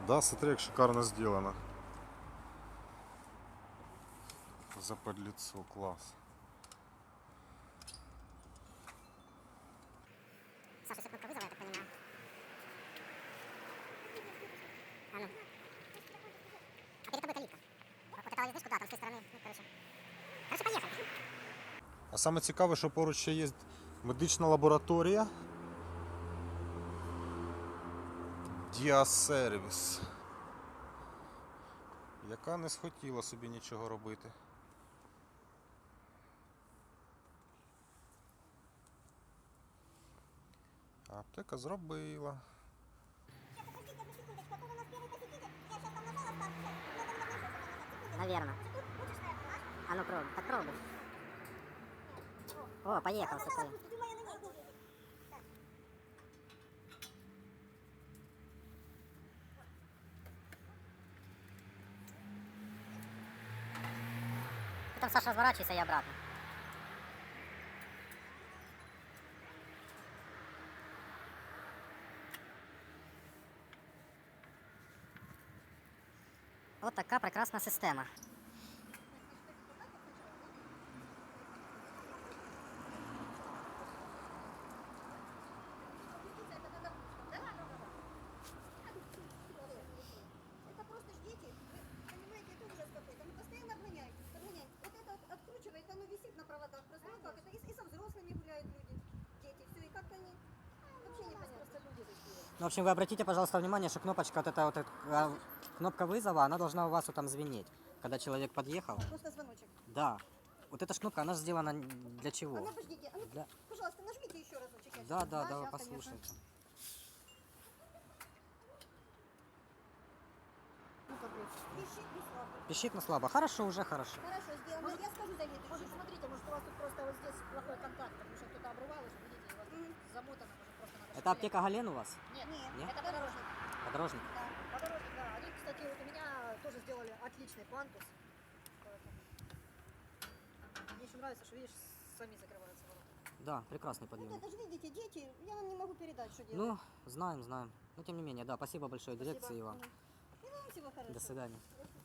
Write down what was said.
Да, смотри, как шикарно сделано. Западлицо, класс. Саша, это кнопка вызова, я так понимаю. А ну. А перед тобой калитка. Вот это лазишь куда, там с той стороны. Ну, короче. Короче, поехали. А саме цікаве, що поруч ще є медична лабораторія. Діасервіс, яка не схотіла собі нічого робити. А аптека зробила. Наверно. А ну пробуй, так пробуй. О, поехал, смотри. Ты там, Саша, разворачивайся и обратно. Вот така прекрасна система. Это просто ж дети, вы понимаете, это ужас какой-то. Ну постоянно обгоняют. Вот это вот откручивает, оно висит на проводах. Просто ну как это, и со взрослыми гуляют люди, дети. Все, и как-то они вообще непонятно. Просто люди такие. Ну, в общем, вы обратите, пожалуйста, внимание, что кнопочка, кнопка вызова, она должна у вас вот там звенеть. Когда человек подъехал. Просто звоночек. Да. Вот эта ж кнопка, она же сделана для А чего? ну подождите, а ну, Да. пожалуйста, нажмите еще разочек. я Да, сейчас. да, вы щас, конечно. послушайте. Ну как бы, пищит не слабо. Пищит, но слабо. Хорошо, уже хорошо. Хорошо сделано. Я скажу за это. Может, смотрите, может у вас тут просто вот здесь плохой контакт, потому что кто-то обрывал уже, видите, у вас замотано, может просто надо. Это аптека Гален у вас? Нет, Нет? это подорожник. Подорожник? Да, подорожник, да. Они, кстати, вот у меня тоже сделали отличный пандус. Поэтому мне еще нравится, что, видишь, сами закрываются ворота. Да, прекрасный Вот подъем. это же, видите, дети, я вам не могу передать, что делать. Ну, знаем, знаем. Но тем не менее, да, спасибо большое Спасибо. дирекции вам. И вам всего хорошего. До свидания. До свидания.